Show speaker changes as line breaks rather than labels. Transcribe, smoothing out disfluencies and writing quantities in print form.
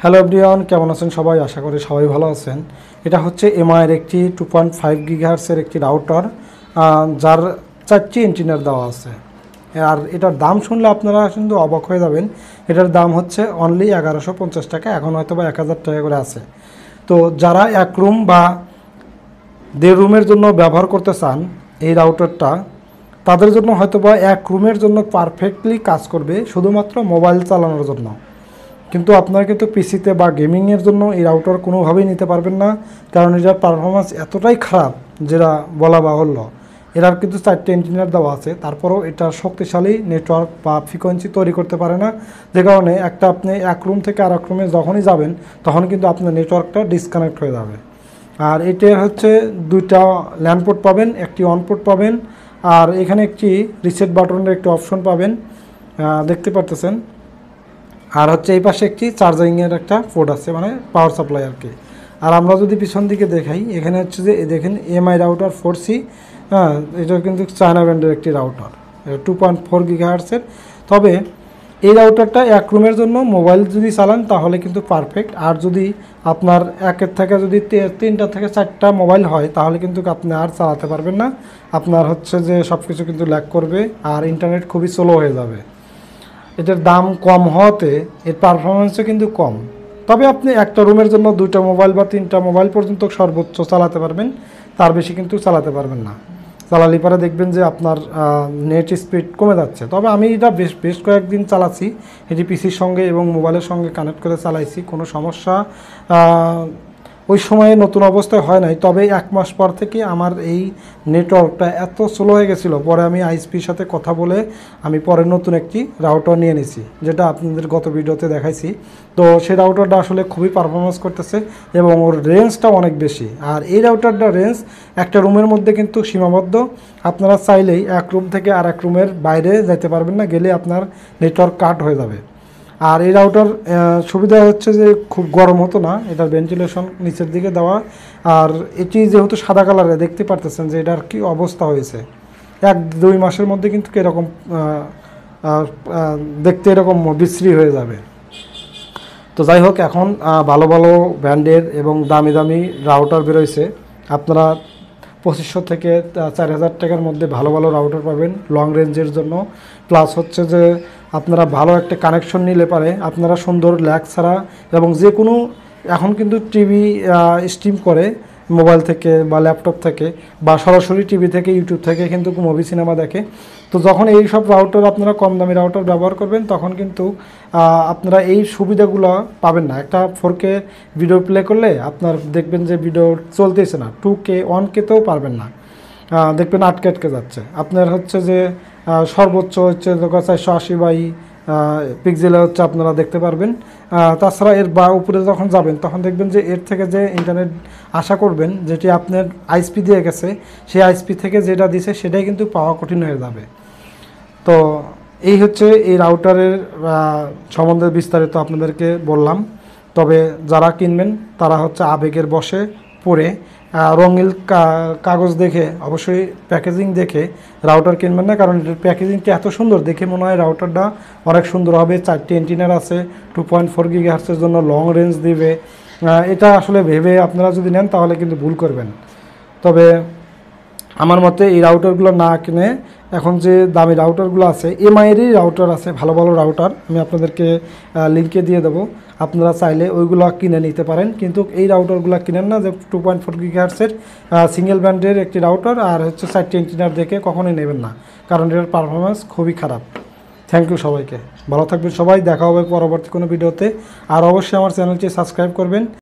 Hello everyone, কেমন আছেন সবাই? আশা করি সবাই ভালো আছেন। এটা হচ্ছে এমআইয়ের একটি 2.5 গিগাহার্টসের একটি রাউটার, যার 4টি এন্টিনার দেওয়া আছে। আর এটার দাম শুনলে আপনারা কিন্তু অবাক হয়ে যাবেন। এটার দাম হচ্ছে অনলি 1150 টাকা, এখন হয়তো বা 1000 টাকা করে আছে। তো যারা এক রুম বা দেড় রুমের জন্য ব্যবহার করতে চান এই রাউটারটা, তাদের জন্য হয়তো বা এক রুমের জন্য পারফেক্টলি কাজ করবে, শুধুমাত্র মোবাইল চালানোর জন্য। কিন্তু আপনারা কিন্তু পিসিতে বা গেমিংয়ের জন্য এই রাউটার কোনোভাবেই নিতে পারবেন না, কারণ এটার পারফরমেন্স এতটাই খারাপ যেটা বলা বাহুল্য। এটার কিন্তু 4টে এন্টিনার দেওয়া আছে, তারপরেও এটা শক্তিশালী নেটওয়ার্ক বা ফ্রিকোয়েন্সি তৈরি করতে পারে না, যে কারণে আপনি এক রুম থেকে আর এক রুমে যখনই যাবেন তখন কিন্তু আপনার নেটওয়ার্কটা ডিসকানেক্ট হয়ে যাবে। আর এটার হচ্ছে দুইটা ল্যান্ড পোর্ট পাবেন, একটি অন পোর্ট পাবেন, আর এখানে একটি রিসেট বাটনের একটি অপশন পাবেন, দেখতে পারতেছেন। আর হচ্ছে এই পাশে একটি চার্জিংয়ের একটা পোর্ট আছে, মানে পাওয়ার সাপ্লাই আর কি। আর আমরা যদি পিছন দিকে দেখাই, এখানে হচ্ছে যে দেখেন এমআই রাউটার 4C। হ্যাঁ, এটা কিন্তু চায়না ব্র্যান্ডের একটি রাউটার, 2.4 গিগাহার্টসের। তবে এই রাউটারটা এক রুমের জন্য মোবাইল যদি চালান তাহলে কিন্তু পারফেক্ট। আর যদি আপনার একের থেকে যদি 3টা থেকে 4টা মোবাইল হয় তাহলে কিন্তু আপনি আর চালাতে পারবেন না। আপনার হচ্ছে যে সব কিছু কিন্তু ল্যাগ করবে আর ইন্টারনেট খুবই স্লো হয়ে যাবে। এটার দাম কম হওয়াতে এর পারফরমেন্সও কিন্তু কম। তবে আপনি একটা রুমের জন্য 2টা মোবাইল বা 3টা মোবাইল পর্যন্ত সর্বোচ্চ চালাতে পারবেন, তার বেশি কিন্তু চালাতে পারবেন না। চালালে পরে দেখবেন যে আপনার নেট স্পিড কমে যাচ্ছে। তবে আমি এটা বেশ কয়েকদিন চালাচ্ছি, এটি পিসির সঙ্গে এবং মোবাইলের সঙ্গে কানেক্ট করে চালাইছি, কোনো সমস্যা ওই সময়ে নতুন অবস্থায় হয় নাই। তবে 1 মাস পর থেকে আমার এই নেটওয়ার্কটা এত স্লো হয়ে গেছিলো, পরে আমি আইএসপির সাথে কথা বলে আমি পরে নতুন একটি রাউটার নিয়ে নিয়েছি, যেটা আপনাদের গত ভিডিওতে দেখাইছি। তো সেই রাউটারটা আসলে খুবই পারফরমেন্স করতেছে এবং ওর রেঞ্জটা অনেক বেশি। আর এই রাউটারটা রেঞ্জ একটা রুমের মধ্যে কিন্তু সীমাবদ্ধ। আপনারা চাইলেই এক রুম থেকে আর এক রুমের বাইরে যেতে পারবেন না, গেলে আপনার নেটওয়ার্ক কাট হয়ে যাবে। আর এই রাউটার সুবিধা হচ্ছে যে খুব গরম হতো না, এটার ভেন্টিলেশন নিচের দিকে দেওয়া। আর এটি যেহেতু সাদা কালারে, দেখতে পারতেছেন যে এটার কি অবস্থা হয়েছে। 1-2 মাসের মধ্যে কিন্তু এরকম দেখতে এরকম বিশ্রী হয়ে যাবে। তো যাই হোক, এখন ভালো ভালো ব্র্যান্ডের এবং দামি দামি রাউটার বেরোয়ছে। আপনারা 2500 থেকে 4000 টাকার মধ্যে ভালো ভালো রাউটার পাবেন লং রেঞ্জের জন্য। প্লাস হচ্ছে যে আপনারা ভালো একটা কানেকশন নিলে পারে আপনারা সুন্দর ল্যাগ ছাড়া, এবং যে কোনো এখন কিন্তু টিভি স্ট্রিম করে মোবাইল থেকে বা ল্যাপটপ থেকে বা সরাসরি টিভি থেকে ইউটিউব থেকে কিন্তু মুভি সিনেমা দেখে। তো যখন এই সব রাউটার আপনারা কম দামি রাউটার ব্যবহার করবেন তখন কিন্তু আপনারা এই সুবিধাগুলো পাবেন না। একটা 4K ভিডিও প্লে করলে আপনার দেখবেন যে ভিডিও চলতেছে না, 2K 1K-তেও পারবেন না, দেখবেন আটকে যাচ্ছে। আপনার হচ্ছে যে সর্বোচ্চ হচ্ছে 480 পিক্সেলে হচ্ছে আপনারা দেখতে পারবেন। তাছাড়া এর উপরে যখন যাবেন তখন দেখবেন যে এর থেকে যে ইন্টারনেট আশা করবেন, যেটি আপনার আইএসপি দিয়ে গেছে, সেই আইএসপি থেকে যেটা দিছে সেটাই কিন্তু পাওয়া কঠিন হয়ে যাবে। তো এই হচ্ছে এই রাউটারের সম্বন্ধে বিস্তারিত আপনাদেরকে বললাম। তবে যারা কিনবেন তারা হচ্ছে আবেগের বশে পড়ে রঙিন কাগজ দেখে, অবশ্যই প্যাকেজিং দেখে রাউটার কিনবেন না, কারণ এটার প্যাকেজিংটা এত সুন্দর দেখে মনে হয় রাউটারটা অনেক সুন্দর হবে। 4টি এন্টিনার আছে, 2.4 গিগাহার্টসের জন্য লং রেঞ্জ দিবে। এটা আসলে ভেবে আপনারা যদি নেন তাহলে কিন্তু ভুল করবেন। তবে আমার মতে এই রাউটারগুলো না কিনে এখন যে দামি রাউটারগুলো আছে, এমআইয়েরই রাউটার আছে, ভালো ভালো রাউটার, আমি আপনাদেরকে লিঙ্কে দিয়ে দেবো, আপনারা চাইলে ওইগুলো কিনে নিতে পারেন। কিন্তু এই রাউটারগুলো কিনেন না, যে 2.4 গিগাহার্টসের সিঙ্গেল ব্র্যান্ডের একটি রাউটার আর হচ্ছে 4টি এন্টিনার দেখে কখনোই নেবেন না, কারণ এটার পারফরমেন্স খুবই খারাপ। থ্যাংক ইউ সবাইকে, ভালো থাকবেন সবাই, দেখা হবে পরবর্তী কোনো ভিডিওতে। আর অবশ্যই আমার চ্যানেলটি সাবস্ক্রাইব করবেন।